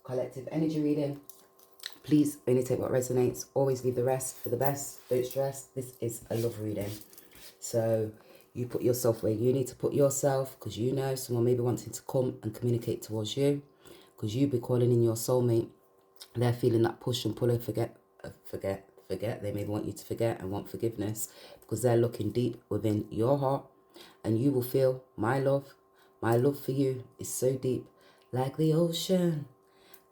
collective energy reading. Please only take what resonates. Always leave the rest for the best. Don't stress. This is a love reading. So you put yourself where you need to put yourself, because you know someone may be wanting to come and communicate towards you, because you be calling in your soulmate. They're feeling that push and pull and forget. They may want you to forget and want forgiveness, because they're looking deep within your heart, and you will feel my love. My love for you is so deep, like the ocean.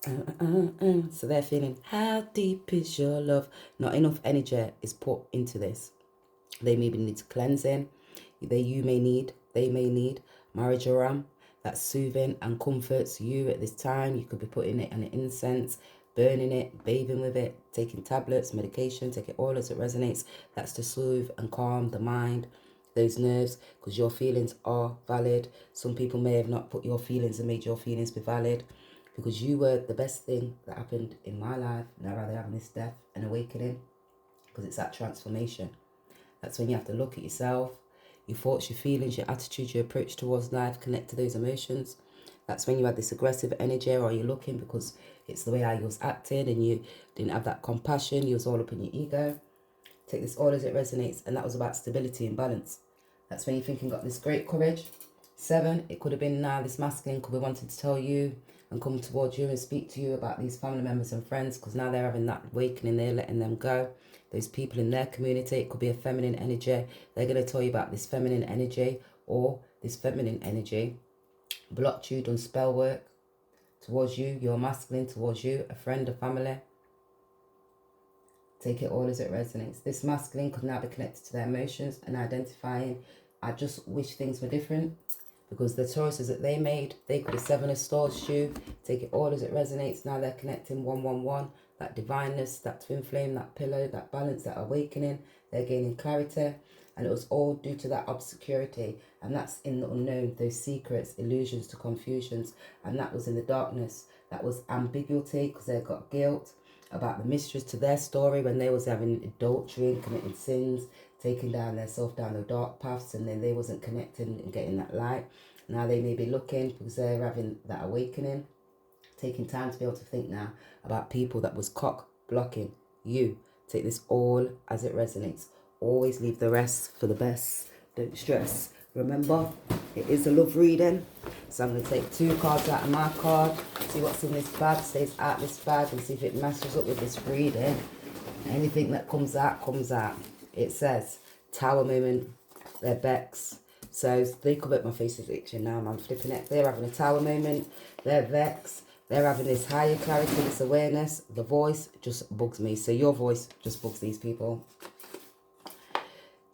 So they're feeling, how deep is your love? Not enough energy is put into this. They maybe need cleansing. They may need Marijoram, that's soothing and comforts you at this time. You could be putting it on an incense, burning it, bathing with it, taking tablets, medication, take it all as it resonates. That's to soothe and calm the mind, those nerves, because your feelings are valid. Some people may have not put your feelings and made your feelings be valid, because you were the best thing that happened in my life. Now rather having this death and awakening, because it's that transformation. That's when you have to look at yourself, your thoughts, your feelings, your attitude, your approach towards life, connect to those emotions. That's when you had this aggressive energy, or you're looking because it's the way how you was acting and you didn't have that compassion. You was all up in your ego. Take this all as it resonates, and that was about stability and balance. That's when you're thinking got this great courage. 7, it could have been now this masculine could be wanting to tell you and come towards you and speak to you about these family members and friends, because now they're having that awakening, they're letting them go. Those people in their community, it could be a feminine energy. They're going to tell you about this feminine energy, or this feminine energy blocked you, done spell work towards you, your masculine towards you, a friend, a family. Take it all as it resonates. This masculine could now be connected to their emotions and identifying, I just wish things were different, because the choices that they made, they could have 7 of Swords you. Take it all as it resonates. Now they're connecting 111, that divineness, that twin flame, that pillow, that balance, that awakening. They're gaining clarity, and it was all due to that obscurity, and that's in the unknown, those secrets, illusions to confusions, and that was in the darkness. That was ambiguity, because they got guilt about the mysteries to their story when they was having adultery and committing sins, taking down their self down the dark paths, and then they wasn't connecting and getting that light. Now they may be looking, because they're having that awakening, taking time to be able to think now about people that was cock blocking you. Take this all as it resonates. Always leave the rest for the best. Don't stress. Remember, it is a love reading. So I'm going to take 2 cards out of my card, see what's in this bag, stays out this bag, and see if it matches up with this reading. Anything that comes out, comes out. It says, Tower Moment, they're Vex. So they come up, my face is itching now, I'm flipping it. They're having a Tower Moment, they're Vex. They're having this higher clarity, this awareness. The voice just bugs me. So your voice just bugs these people.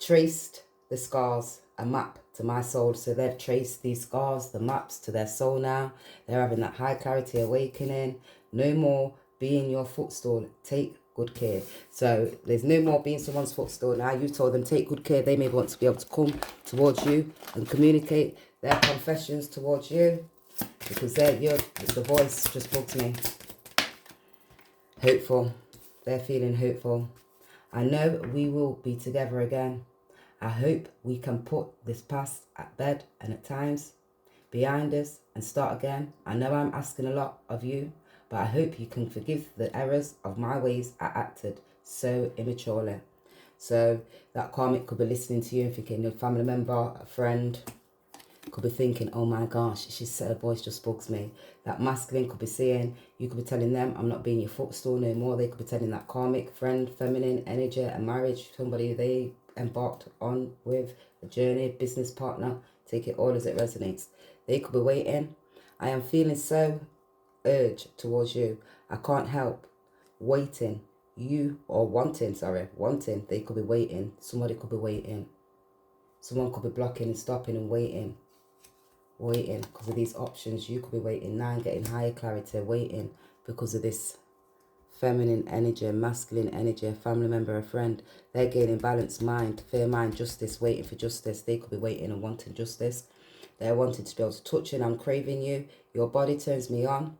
Traced the scars, a map to my soul. So they've traced these scars, the maps to their soul now. They're having that high clarity awakening. No more being your footstool. Take good care. So there's no more being someone's footstool now. You told them take good care. They may want to be able to come towards you and communicate their confessions towards you, because the voice just bugs me. Hopeful. They're feeling hopeful. I know we will be together again. I hope we can put this past at bed and at times behind us and start again. I know I'm asking a lot of you, but I hope you can forgive the errors of my ways. I acted so immaturely. So that karmic could be listening to you and thinking a family member, a friend, could be thinking, oh my gosh, she said her voice just bugs me. That masculine could be saying, you could be telling them, I'm not being your footstool no more. They could be telling that karmic friend, feminine energy, a marriage, somebody they embarked on with, a journey, business partner. Take it all as it resonates. They could be waiting. I am feeling so urge towards you. I can't help waiting. You, or wanting, wanting. They could be waiting. Somebody could be waiting. Someone could be blocking and stopping and waiting because of these options. You could be waiting now and getting higher clarity, waiting because of this feminine energy, masculine energy, a family member, a friend. They're gaining balanced mind, fair mind, justice, waiting for justice. They could be waiting and wanting justice. They're wanting to be able to touch you, and I'm craving you. Your body turns me on.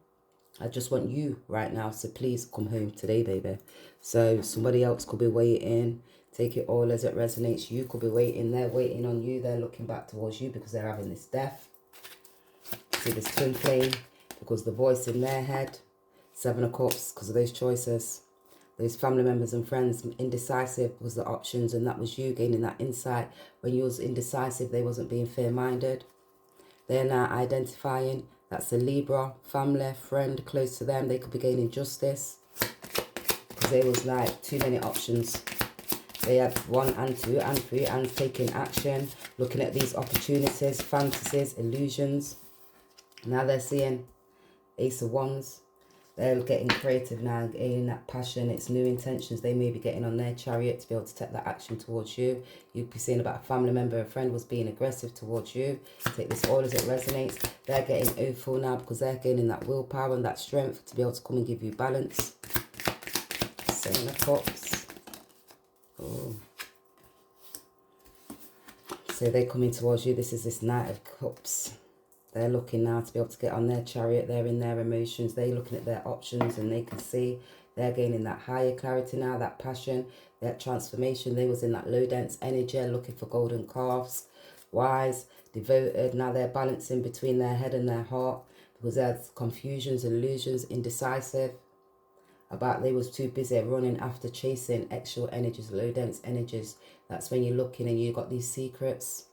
I just want you right now, so please come home today, baby. So somebody else could be waiting. Take it all as it resonates. You could be waiting. They're waiting on you. They're looking back towards you because they're having this death. See this twin flame, because the voice in their head, Seven of Cups, because of those choices. Those family members and friends, indecisive was the options, and that was you gaining that insight. When you was indecisive, they wasn't being fair-minded. They're now identifying. That's a Libra, family, friend, close to them. They could be gaining justice. Because there was like too many options. They had 1 and 2 and 3 and taking action. Looking at these opportunities, fantasies, illusions. Now they're seeing Ace of Wands. They're getting creative now, gaining that passion. It's new intentions. They may be getting on their chariot to be able to take that action towards you. You'd be seeing about a family member, a friend was being aggressive towards you. Take this all as it resonates. They're getting awful now because they're gaining that willpower and that strength to be able to come and give you balance. Seven of Cups. Oh. So they're coming towards you. This is this Knight of Cups. They're looking now to be able to get on their chariot. They're in their emotions. They're looking at their options and they can see they're gaining that higher clarity now, that passion, that transformation. They was in that low dense energy looking for golden calves, wise, devoted. Now they're balancing between their head and their heart because there's confusions, illusions, indecisive. About they was too busy running after chasing extra energies, low dense energies. That's when you're looking and you got these secrets.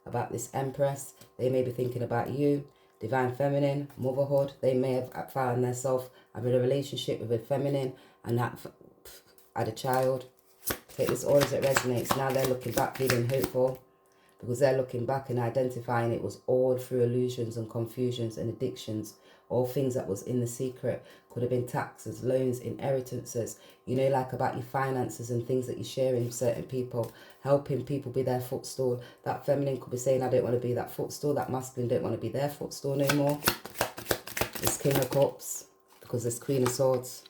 About this Empress, they may be thinking about you, Divine Feminine, motherhood. They may have found themselves having a relationship with a feminine and had a child. Take this all as it resonates. Now they're looking back feeling hopeful because they're looking back and identifying it was all through illusions and confusions and addictions. All things that was in the secret. Could have been taxes, loans, inheritances. You know, like about your finances and things that you're sharing with certain people. Helping people be their footstool. That feminine could be saying, I don't want to be that footstool. That masculine don't want to be their footstool no more. This King of Cups. Because this Queen of Swords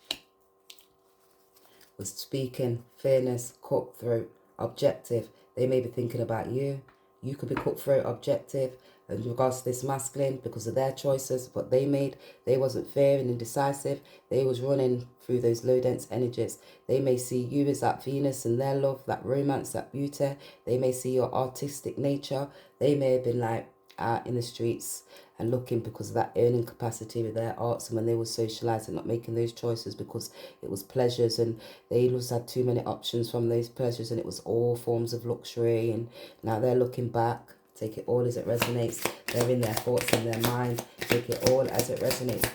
was speaking fairness, cutthroat, objective. They may be thinking about you. You could be cutthroat, objective. In regards to this masculine, because of their choices, what they made, they wasn't fair and indecisive. They was running through those low dense energies. They may see you as that Venus and their love, that romance, that beauty. They may see your artistic nature. They may have been like out in the streets and looking because of that earning capacity with their arts, and when they were socializing, not making those choices because it was pleasures, and they just had too many options from those pleasures, and it was all forms of luxury. And now they're looking back. Take it all as it resonates. They're in their thoughts, in their mind. Take it all as it resonates.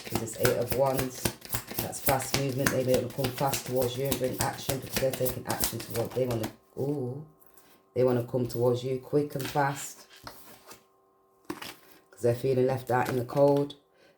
Because this Eight of Wands, that's fast movement. They will come fast towards you and bring action because they're taking action towards. They want to. Ooh, they want to come towards you quick and fast. Because they're feeling left out in the cold.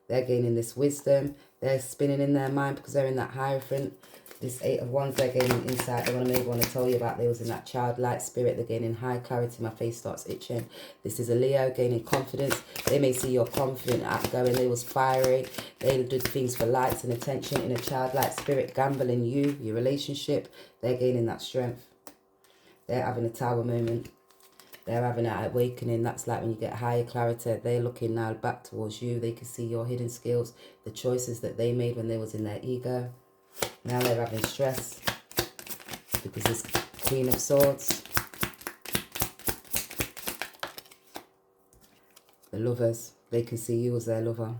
They're gaining this wisdom. They're spinning in their mind because they're in that Hierophant. This Eight of Wands, they're gaining insight. They want to tell you about they was in that childlike spirit. They're gaining high clarity. My face starts itching. This is a Leo gaining confidence. They may see you're confident, outgoing. They was fiery. They did things for likes and attention in a childlike spirit. Gambling you, your relationship. They're gaining that strength. They're having a tower moment. They're having an awakening. That's like when you get higher clarity. They're looking now back towards you. They can see your hidden skills, the choices that they made when they was in their ego. Now they're having stress because this Queen of Swords, the Lovers, they can see you as their lover.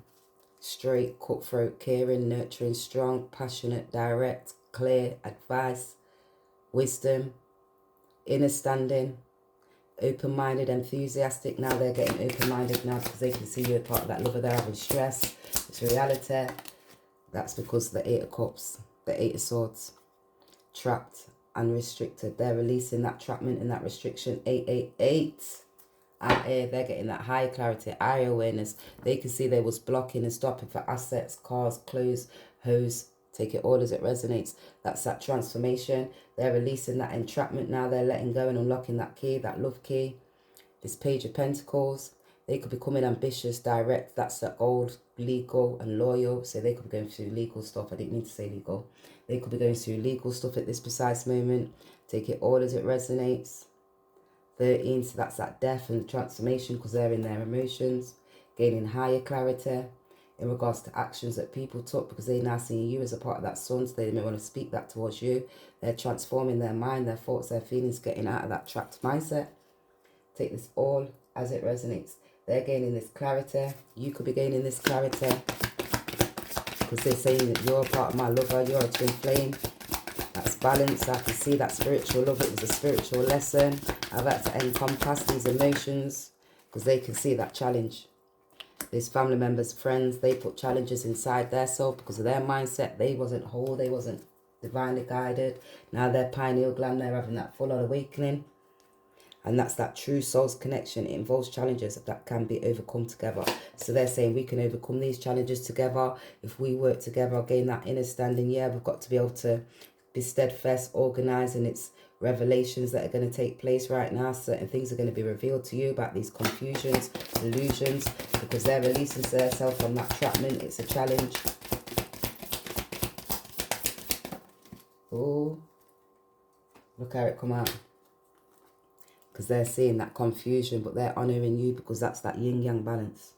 Straight, cutthroat, caring, nurturing, strong, passionate, direct, clear, advice, wisdom, inner standing, open-minded, enthusiastic. Now they're getting open-minded now because they can see you as part of that lover. They're having stress. It's reality. That's because of the Eight of Cups, the Eight of Swords. Trapped and restricted. They're releasing that trapment and that restriction. 888. Out here, they're getting that high clarity, higher awareness. They can see they was blocking and stopping for assets, cars, clothes, hoes. Take it all as it resonates. That's that transformation. They're releasing that entrapment now. They're letting go and unlocking that key, that love key. This Page of Pentacles. They could be becoming ambitious, direct. That's the old, legal and loyal. So they could be going through legal stuff. I didn't need to say legal. They could be going through legal stuff at this precise moment. Take it all as it resonates. 13, so that's that death and transformation because they're in their emotions. Gaining higher clarity in regards to actions that people took because they now see you as a part of that sun. So they may want to speak that towards you. They're transforming their mind, their thoughts, their feelings, getting out of that trapped mindset. Take this all as it resonates. They're gaining this clarity. You could be gaining this clarity. because they're saying that you're a part of my lover, you're a twin flame. That's balance. I can see that spiritual love. It was a spiritual lesson. I've had to encompass these emotions because they can see that challenge. These family members, friends, they put challenges inside their soul because of their mindset. They wasn't whole. They wasn't divinely guided. Now their pineal gland, they're having that full-on awakening. And that's that true soul's connection. It involves challenges that can be overcome together. So they're saying we can overcome these challenges together. If we work together, gain that inner standing, yeah, we've got to be able to be steadfast, organized, and it's revelations that are going to take place right now. Certain things are going to be revealed to you about these confusions, illusions, because they're releasing themselves from that trapment. It's a challenge. Oh, look how it come out. Because they're seeing that confusion, but they're honouring you because that's that yin-yang balance.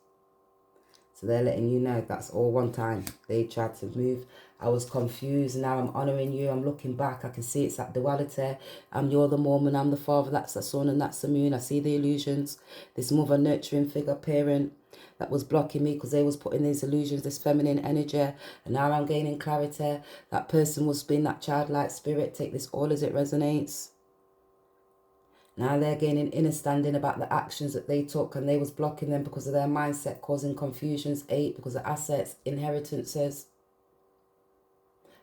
So they're letting you know that's all one time. They tried to move. I was confused. Now I'm honouring you. I'm looking back. I can see it's that duality. You're the mom and I'm the father. That's the sun and that's the moon. I see the illusions. This mother nurturing figure, parent that was blocking me because they was putting these illusions, this feminine energy. And now I'm gaining clarity. That person was being that childlike spirit. Take this all as it resonates. Now they're gaining understanding about the actions that they took and they was blocking them because of their mindset, causing confusions. 8, because of assets, inheritances.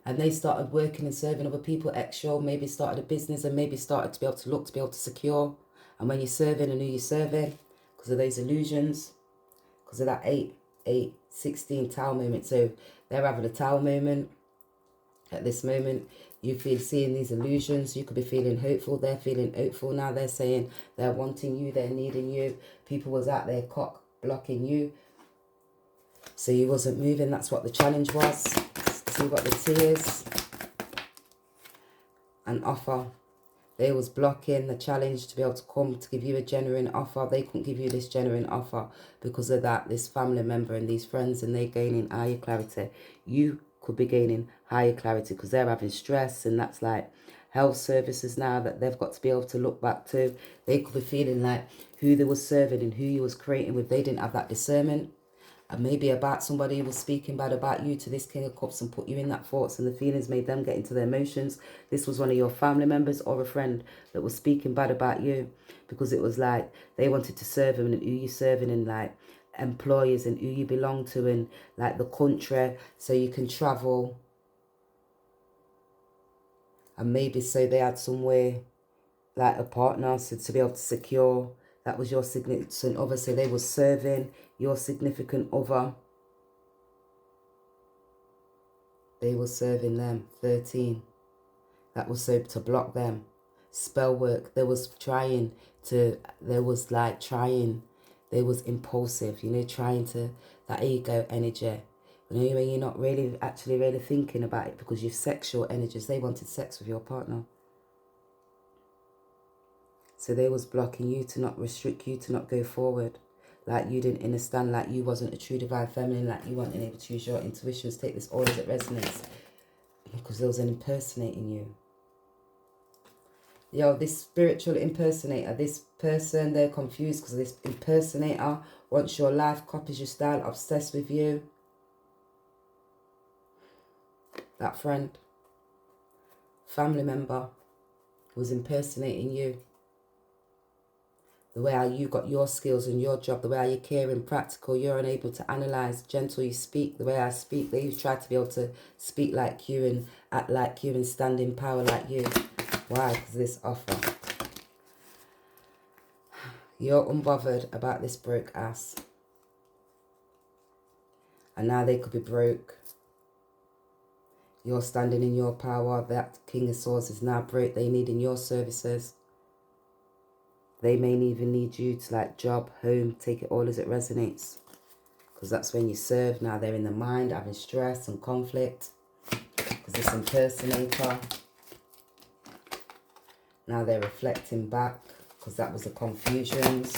And they started working and serving other people extra, maybe started a business and maybe started to be able to look, to be able to secure. And when you're serving and who you're serving, because of those illusions, because of that 8, 16 Tower moment. So they're having a Tower moment at this moment. You feel seeing these illusions. You could be feeling hopeful. They're feeling hopeful now. They're saying they're wanting you. They're needing you. People was out there cock blocking you. So you wasn't moving. That's what the challenge was. See what the tears and offer. They was blocking the challenge to be able to come to give you a genuine offer. They couldn't give you this genuine offer because of that. This family member and these friends, and they gaining higher clarity. You could be gaining higher clarity because they're having stress, and that's like health services now that they've got to be able to look back to. They could be feeling like who they was serving and who you was creating with. They didn't have that discernment. And maybe about somebody who was speaking bad about you to this King of Cups and put you in that thoughts, and the feelings made them get into their emotions. This was one of your family members or a friend that was speaking bad about you because it was like they wanted to serve them and who you serving and like employers and who you belong to and like the country so you can travel. And maybe so they had somewhere like a partner so to be able to secure. That was your significant other. So they were serving your significant other. They were serving them. 13. That was so to block them. Spell work. They was trying to, there was like trying. They was impulsive, you know, trying to, that ego energy. You know, when you're not really, actually really thinking about it because you're sexual energies. They wanted sex with your partner. So they was blocking you to not restrict you to not go forward. Like you didn't understand, like you wasn't a true divine feminine, like you weren't able to use your intuitions. Take this all as it resonates. Because there was an impersonating you. Yo, this spiritual impersonator, this person, they're confused because this impersonator wants your life, copies your style, obsessed with you. That friend, family member was impersonating you. The way how you got your skills and your job, the way how you're caring, practical, you're unable to analyse, gentle you speak, the way I speak, they try to be able to speak like you and act like you and stand in power like you. Why? Because this offer. You're unbothered about this broke ass. And now they could be broke. You're standing in your power. That King of Swords is now broke. They need in your services. They may even need you to like job, home, take it all as it resonates. Because that's when you serve. Now they're in the mind, having stress and conflict. Because this impersonator. Now they're reflecting back. Because that was the confusions.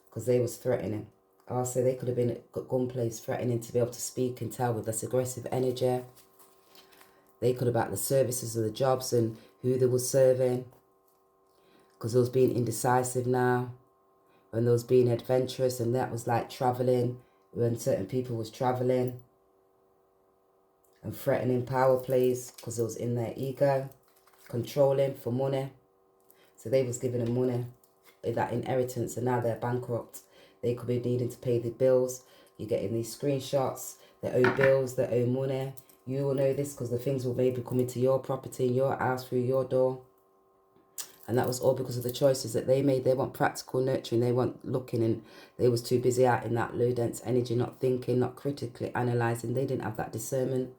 Because they was threatening. Oh, so they could have been at gunplay threatening to be able to speak and tell with this aggressive energy. They could have about the services of the jobs and who they were serving. Because they was being indecisive now. And they was being adventurous and that was like travelling. when certain people was traveling and threatening power plays because it was in their ego, controlling for money. So they was giving them money, that inheritance, and now they're bankrupt. They could be needing to pay the bills. You're getting these screenshots. They owe bills, they owe money. You will know this because the things will maybe come into your property, your house, through your door. And that was all because of the choices that they made. They want practical nurturing. They want looking, and they was too busy out in that low dense energy, not thinking, not critically analysing. They didn't have that discernment.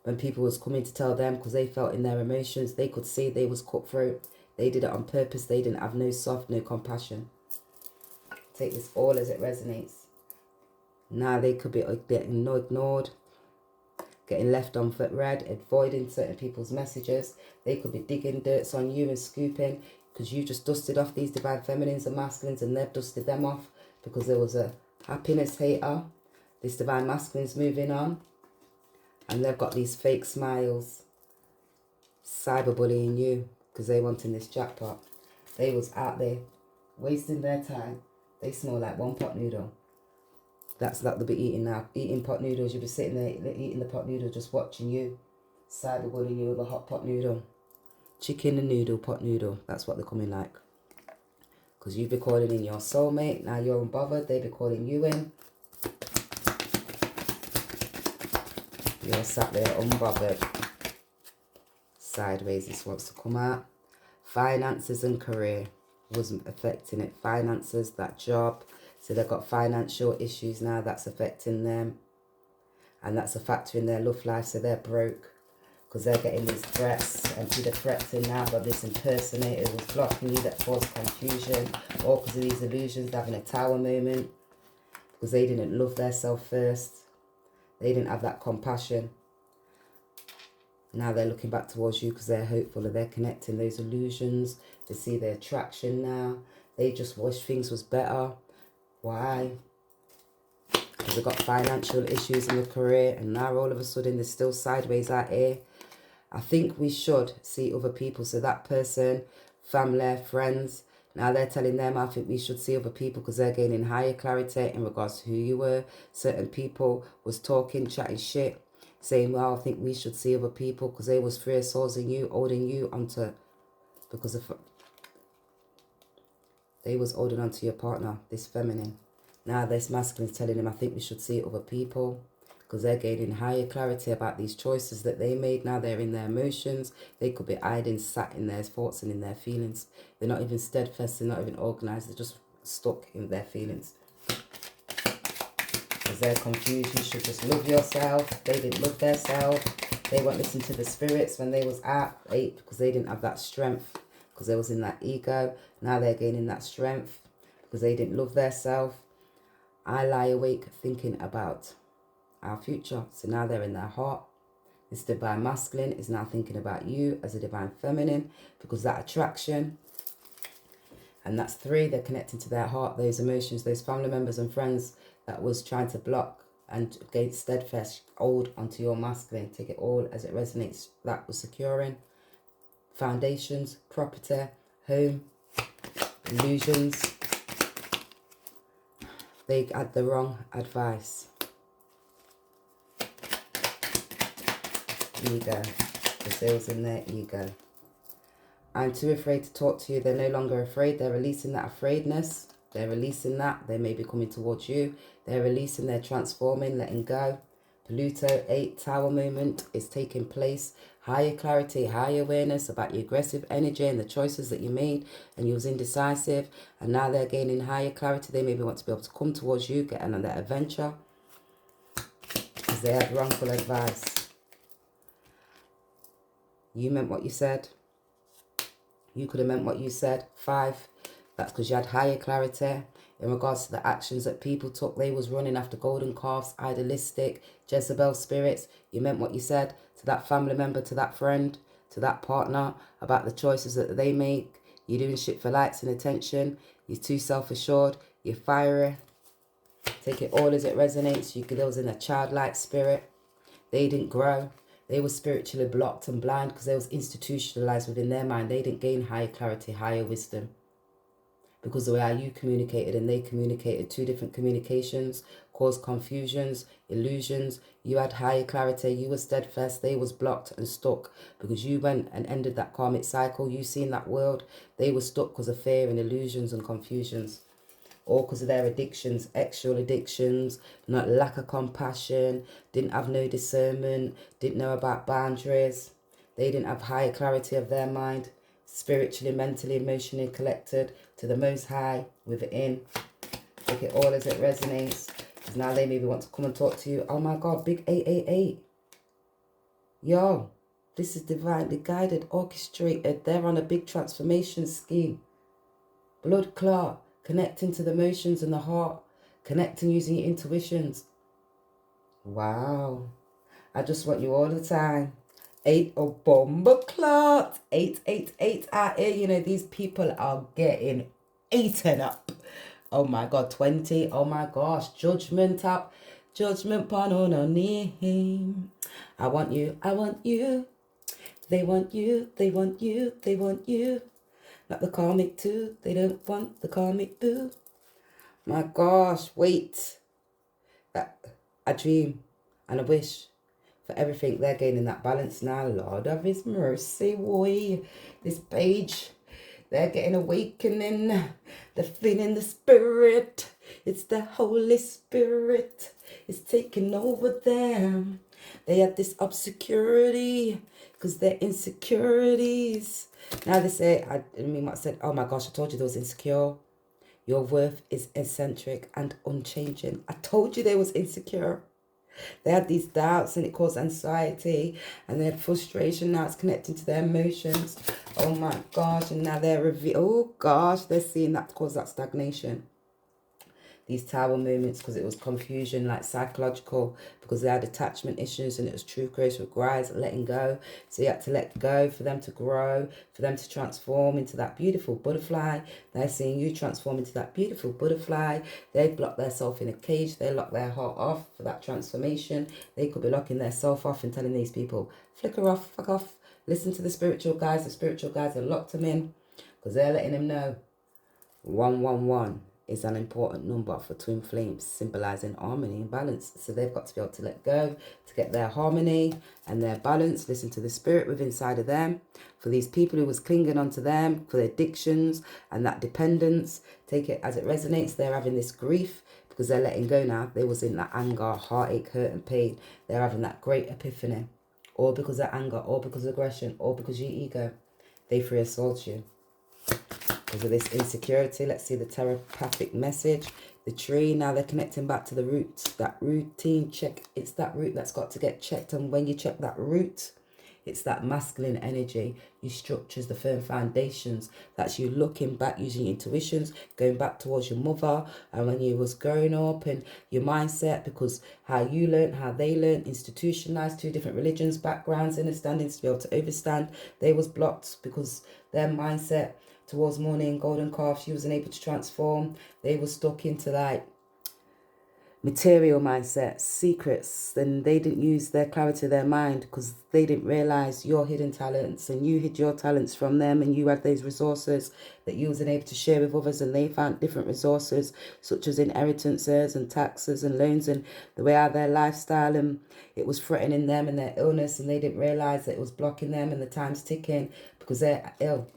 When people was coming to tell them, because they felt in their emotions, they could see they was cutthroat. They did it on purpose. They didn't have no soft, no compassion. Take this all as it resonates. Now they could be getting ignored, getting left on foot red, avoiding certain people's messages. They could be digging dirts on you and scooping because you just dusted off these divine feminines and masculines, and they've dusted them off because there was a happiness hater. This divine masculine's moving on, and they've got these fake smiles, cyberbullying you because they wanting this jackpot. They was out there wasting their time. They smell like one pot noodle. That's what they'll be eating now. Eating pot noodles. You'll be sitting there eating the pot noodle, just watching you, cyberbullying you with a hot pot noodle. Chicken and noodle, pot noodle. That's what they're coming like. Because you've been calling in your soulmate. Now you're unbothered. They be calling you in. You're sat there unbothered. Sideways, this wants to come out. Finances and career wasn't affecting it. Finances, that job. So they've got financial issues now. That's affecting them. And that's a factor in their love life. So they're broke. Because they're getting these threats. And see the threats in now. But this impersonator was blocking you. That caused confusion. All because of these illusions. Having a tower moment. Because they didn't love themselves first. They didn't have that compassion. Now they're looking back towards you because they're hopeful and they're connecting those illusions. They see their attraction now. They just wish things was better. Why? Because they've got financial issues in the career, and now all of a sudden they're still sideways out here. I think we should see other people. So that person, family, friends, now they're telling them I think we should see other people because they're gaining higher clarity in regards to who you were. Certain people was talking, chatting shit, saying, well, I think we should see other people because they was freer souls in you, holding you onto, because of, they was holding onto your partner, this feminine. Now this masculine is telling him, I think we should see other people because they're gaining higher clarity about these choices that they made. Now they're in their emotions. They could be hiding, sat in their thoughts and in their feelings. They're not even steadfast. They're not even organized. They're just stuck in their feelings. Because they're confused. You should just love yourself. They didn't love themselves. They won't listen to the spirits when they was out. Because they didn't have that strength. Because they was in that ego. Now they're gaining that strength. Because they didn't love themselves. I lie awake thinking about our future. So now they're in their heart. This divine masculine is now thinking about you as a divine feminine. Because that attraction. And that's 3. They're connecting to their heart. Those emotions. Those family members and friends that was trying to block and gain steadfast hold onto your masculine. Take it all as it resonates. That was securing. Foundations. Property. Home. Illusions. They had the wrong advice. Ego. Because they was in their ego. I'm too afraid to talk to you. They're no longer afraid. They're releasing that afraidness. They're releasing that. They may be coming towards you. They're releasing, they're transforming, letting go. Pluto 8 tower moment is taking place. Higher clarity, higher awareness about your aggressive energy and the choices that you made, and you was indecisive, and now they're gaining higher clarity. They maybe want to be able to come towards you, get another adventure, because they had wrongful advice. You meant what you said. You could have meant what you said. 5, that's because you had higher clarity in regards to the actions that people took. They was running after golden calves, idealistic, Jezebel spirits. You meant what you said to that family member, to that friend, to that partner, about the choices that they make. You're doing shit for likes and attention. You're too self-assured. You're fiery. Take it all as it resonates. There was in a childlike spirit. They didn't grow. They were spiritually blocked and blind because they was institutionalized within their mind. They didn't gain higher clarity, higher wisdom. Because the way how you communicated and they communicated, 2 different communications, caused confusions, illusions. You had higher clarity, you were steadfast, they was blocked and stuck because you went and ended that karmic cycle. You seen that world. They were stuck because of fear and illusions and confusions. All because of their addictions, sexual addictions, not lack of compassion, didn't have no discernment, didn't know about boundaries. They didn't have higher clarity of their mind, spiritually, mentally, emotionally collected to the Most High within. Take it all as it resonates. Because now they maybe want to come and talk to you. Oh my God, big 888. Yo, this is divinely guided, orchestrated. They're on a big transformation scheme. Blood clot, connecting to the emotions and the heart, connecting using your intuitions. Wow. I just want you all the time. 8 a bomber clot. 888 out here. You know, these people are getting eaten up. Oh my God, 20. Oh my gosh, judgment up. Judgment pan on a name. I want you, I want you. They want you, they want you, they want you. Not the karmic too. They don't want the karmic boo. My gosh, wait. I dream and I wish for everything. They're gaining that balance now. Lord of His mercy, boy. This page, they're getting awakening. They're feeling the spirit. It's the Holy Spirit. It's taking over them. They have this obscurity because they're insecurities. Now they say, I mean what I said, oh my gosh, I told you they was insecure. Your worth is eccentric and unchanging. I told you they was insecure. They had these doubts and it caused anxiety and they had frustration. Now it's connecting to their emotions. Oh my gosh. And now they're oh gosh, they're seeing that cause that stagnation. These tower moments because it was confusion, like psychological, because they had attachment issues and it was true grace requires letting go. So you had to let go for them to grow, for them to transform into that beautiful butterfly. They're seeing you transform into that beautiful butterfly. They block themselves in a cage. They lock their heart off for that transformation. They could be locking their self off and telling these people, flicker off, fuck off. Listen to the spiritual guides. The spiritual guides have locked them in because they're letting them know 111 is an important number for twin flames, symbolizing harmony and balance. So they've got to be able to let go to get their harmony and their balance. Listen to the spirit within inside of them. For these people who was clinging onto them, for their addictions and that dependence, take it as it resonates. They're having this grief because they're letting go now. They was in that anger, heartache, hurt and pain. They're having that great epiphany. Or because of anger, or because of aggression, or because of your ego. They free assault you. Because of this insecurity, let's see the telepathic message. The tree, now they're connecting back to the roots. That routine check, it's that root that's got to get checked. And when you check that root, it's that masculine energy, your structures, the firm foundations. That's you looking back, using your intuitions, going back towards your mother and when you was growing up and your mindset, because how you learned, how they learned, institutionalized, two different religions, backgrounds, understandings to be able to overstand. They was blocked because their mindset towards morning, golden calf, she wasn't able to transform. They were stuck into like material mindset, secrets. Then they didn't use their clarity of their mind because they didn't realize your hidden talents and you hid your talents from them and you had those resources that you wasn't able to share with others and they found different resources such as inheritances and taxes and loans and the way out their lifestyle, and it was threatening them and their illness and they didn't realize that it was blocking them and the time's ticking because they're ill.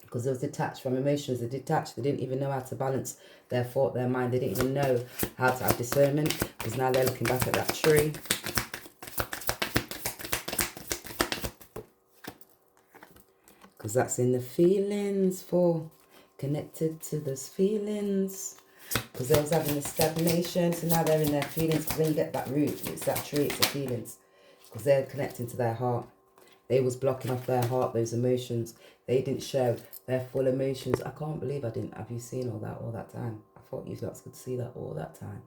Because they was detached from emotions. They're detached. They didn't even know how to balance their thought, their mind. They didn't even know how to have discernment. Because now they're looking back at that tree. Because that's in the feelings for connected to those feelings. Because they was having the stagnation. So now they're in their feelings. Because when you get that root, it's that tree, it's the feelings. Because they're connecting to their heart. They was blocking off their heart, those emotions. They didn't show their full emotions. I can't believe I didn't have you seen all that time. I thought you lots could see that all that time.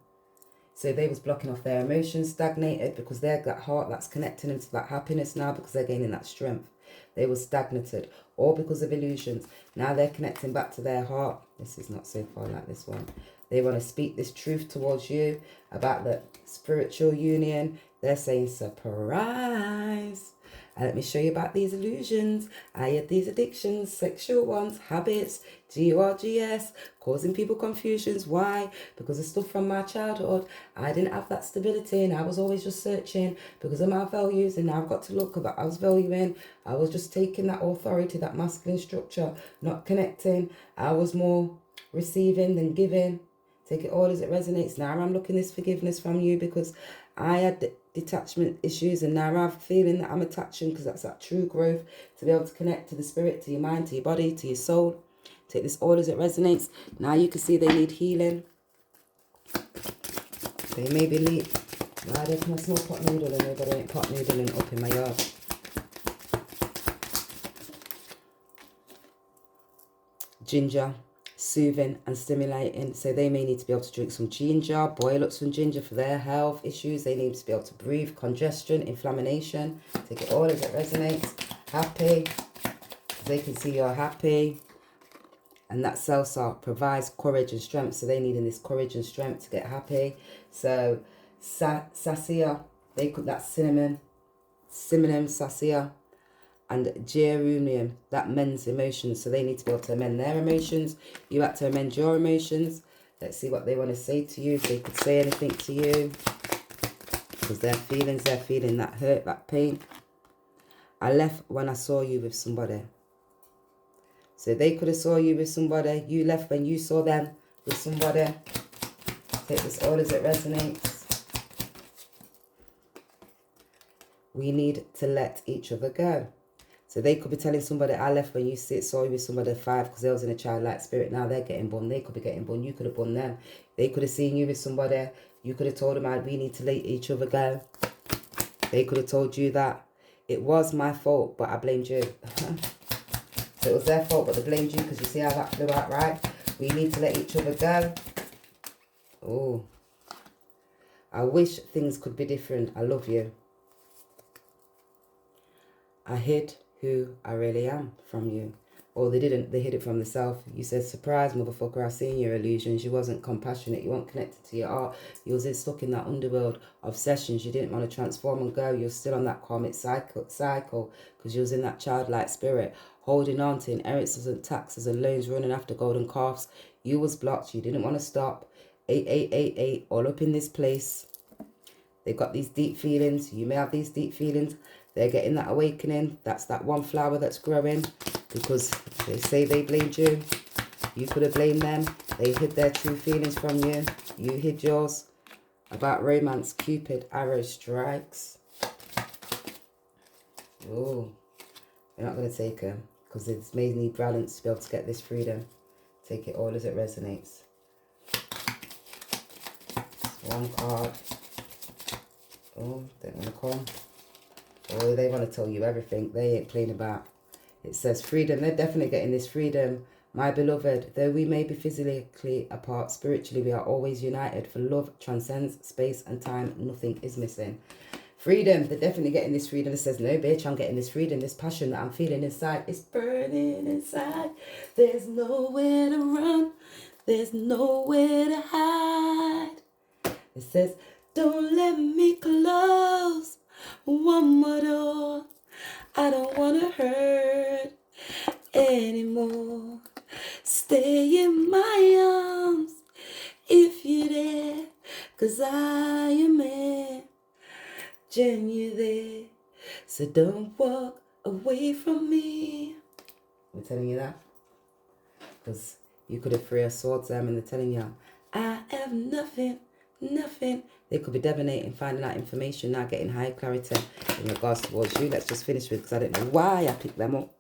So they was blocking off their emotions, stagnated because they're that heart that's connecting them to that happiness now because they're gaining that strength. They were stagnated, all because of illusions. Now they're connecting back to their heart. This is not so far like this one. They want to speak this truth towards you about the spiritual union. They're saying surprise. And let me show you about these illusions. I had these addictions, sexual ones, habits, GURGS, causing people confusions. Why? Because of stuff from my childhood. I didn't have that stability and I was always just searching because of my values, and now I've got to look at what I was valuing. I was just taking that authority, that masculine structure, not connecting. I was more receiving than giving. Take it all as it resonates. Now I'm looking this forgiveness from you because I had detachment issues, and now I'm feeling that I'm attaching, because that's that true growth, to be able to connect to the spirit, to your mind, to your body, to your soul. Take this all as it resonates. Now you can see they need healing. They may be why they can small pot noodle and nobody ain't pot noodling up in my yard. Ginger, soothing and stimulating. So they may need to be able to drink some ginger, boil up some ginger for their health issues. They need to be able to breathe, congestion, inflammation. Take it all as it resonates. Happy. They can see you're happy. And that salsa provides courage and strength. So they need in this courage and strength to get happy. So sassia, they cook that cinnamon, sassia, and geranium, that mends emotions. So they need to be able to amend their emotions. You have to amend your emotions. Let's see what they want to say to you. If they could say anything to you. Because their feelings, they're feeling that hurt, that pain. I left when I saw you with somebody. So they could have saw you with somebody. You left when you saw them with somebody. Take this all as it resonates. We need to let each other go. So they could be telling somebody, I left when you saw you with somebody 5 because they was in a childlike spirit. Now they're getting born. They could be getting born. You could have born them. They could have seen you with somebody. You could have told them, we need to let each other go. They could have told you that it was my fault, but I blamed you. So it was their fault, but they blamed you, because you see how that flew out, right? We need to let each other go. Oh. I wish things could be different. I love you. I hid who I really am from you. Or they didn't. They hid it from themselves. You said, surprise, motherfucker, I seen your illusions. You wasn't compassionate. You weren't connected to your art. You was stuck in that underworld obsessions. You didn't want to transform and go. You're still on that karmic cycle because you was in that childlike spirit, holding on to inheritances and taxes and loans, running after golden calves. You was blocked. You didn't want to stop. 8888, all up in this place. They've got these deep feelings. You may have these deep feelings. They're getting that awakening. That's that one flower that's growing, because they say they blamed you. You could have blamed them. They hid their true feelings from you. You hid yours. About romance, Cupid, arrow strikes. Oh, you're not going to take them, because it's made need balance to be able to get this freedom. Take it all as it resonates. One card. Oh, they want to come. Oh, they want to tell you everything. They ain't playing about. It says freedom. They're definitely getting this freedom. My beloved, though we may be physically apart, spiritually we are always united. For love transcends space and time. Nothing is missing. Freedom. They're definitely getting this freedom. It says, no, bitch, I'm getting this freedom. This passion that I'm feeling inside is burning inside. There's nowhere to run. There's nowhere to hide. It says, don't let me close one more door. I don't want to hurt anymore. Stay in my arms if you're there, 'cause I am in. Jen, you there, so don't walk away from me. I'm telling you that because you could have 3 of swords them, and they're telling you, I have nothing. They could be divinating, finding out information now, getting high clarity in regards towards you. Let's just finish with, because I don't know why I picked them up.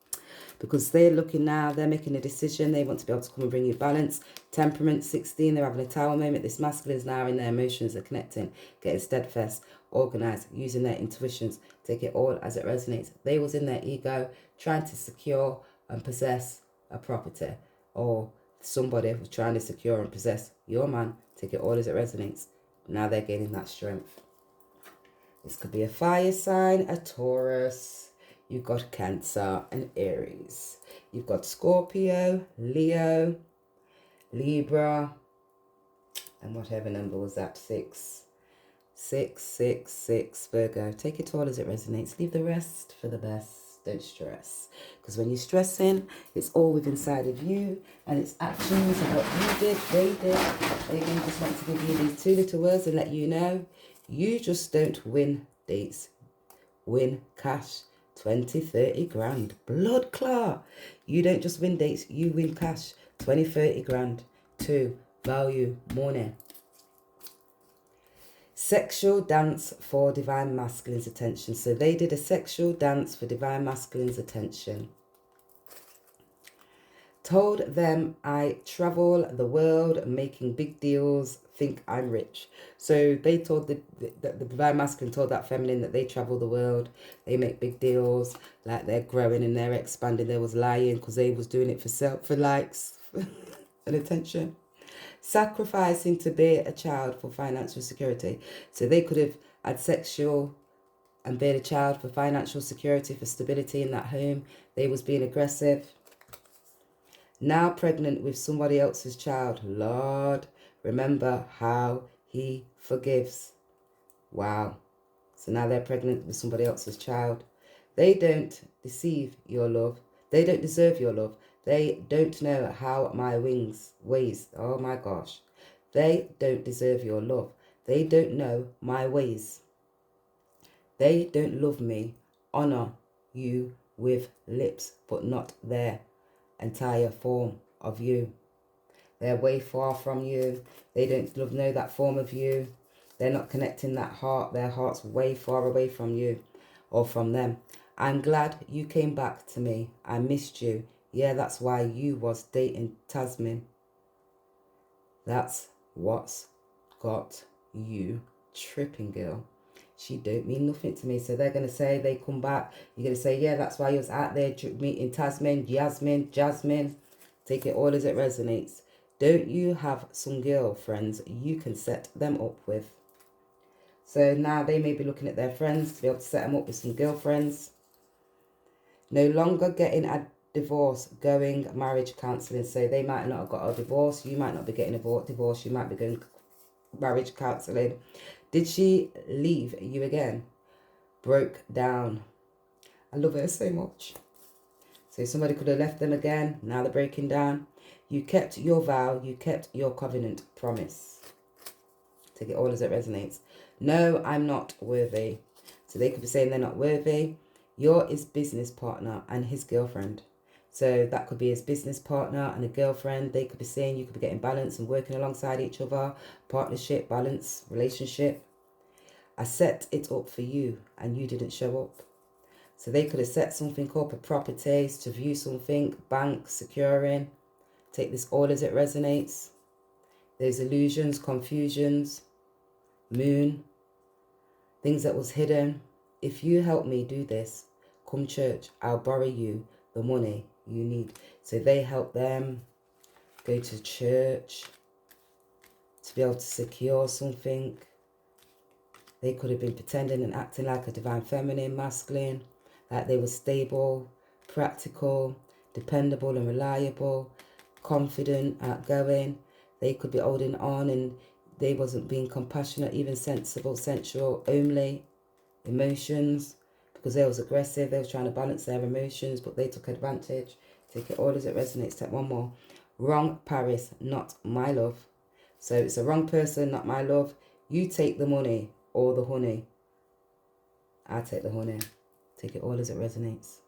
Because they're looking now, they're making a decision. They want to be able to come and bring you balance. Temperament, 16, they're having a tower moment. This masculine is now in their emotions, they're connecting, getting steadfast, organized, using their intuitions. Take it all as it resonates. They was in their ego, trying to secure and possess a property. Or somebody was trying to secure and possess your man. Take it all as it resonates. Now they're gaining that strength. This could be a fire sign, a Taurus. You've got Cancer and Aries. You've got Scorpio, Leo, Libra, and whatever number was that, 6, 666 Virgo. Take it all as it resonates. Leave the rest for the best. Don't stress. Because when you're stressing, it's all within inside of you. And it's actions of what you did, they did. They again just want to give you these two little words and let you know. You just don't win dates. Win cash. 20, 30 grand. Blood clot. You don't just win dates. You win cash. 20, 30 grand. 2. Value. Money. Sexual dance for divine masculine's attention. So they did a sexual dance for divine masculine's attention. Told them I travel the world making big deals, think I'm rich. So they told the divine masculine told that feminine that they travel the world, they make big deals, like they're growing and they're expanding. They was lying because they was doing it for likes and attention. Sacrificing to bear a child for financial security. So they could have had sexual and bear a child for financial security, for stability in that home. They was being aggressive. Now pregnant with somebody else's child. Lord, remember how he forgives. Wow. So now they're pregnant with somebody else's child. They don't deceive your love. They don't deserve your love. They don't know how my ways. Oh my gosh. They don't deserve your love. They don't know my ways. They don't love me, honor you with lips, but not their entire form of you. They're way far from you. They don't know that form of you. They're not connecting that heart. Their heart's way far away from you or from them. I'm glad you came back to me. I missed you. Yeah, that's why you was dating Tasmin. That's what's got you tripping, girl. She don't mean nothing to me. So they're going to say, they come back. You're going to say, yeah, that's why you was out there meeting Tasmin, Jasmine. Take it all as it resonates. Don't you have some girlfriends you can set them up with? So now they may be looking at their friends to be able to set them up with some girlfriends. No longer getting a divorce, going marriage counselling. So they might not have got a divorce. You might not be getting a divorce. You might be going marriage counselling. Did she leave you again? Broke down. I love her so much. So somebody could have left them again. Now they're breaking down. You kept your vow. You kept your covenant promise. Take it all as it resonates. No, I'm not worthy. So they could be saying they're not worthy. You're his business partner and his girlfriend. So that could be his business partner and a girlfriend. They could be saying you could be getting balance and working alongside each other. Partnership, balance, relationship. I set it up for you and you didn't show up. So they could have set something up, a properties, to view something, bank, securing. Take this all as it resonates. There's illusions, confusions, moon, things that was hidden. If you help me do this, come church, I'll borrow you the money you need. So they help them go to church to be able to secure something. They could have been pretending and acting like a divine feminine, masculine, like they were stable, practical, dependable and reliable, confident, outgoing. They could be holding on and they wasn't being compassionate, even sensible, sensual, only emotions, because they was aggressive. They was trying to balance their emotions, but they took advantage. Take it all as it resonates. Take one more. Wrong Paris, not my love. So it's a wrong person, not my love. You take the money or the honey. I take the honey. Take it all as it resonates.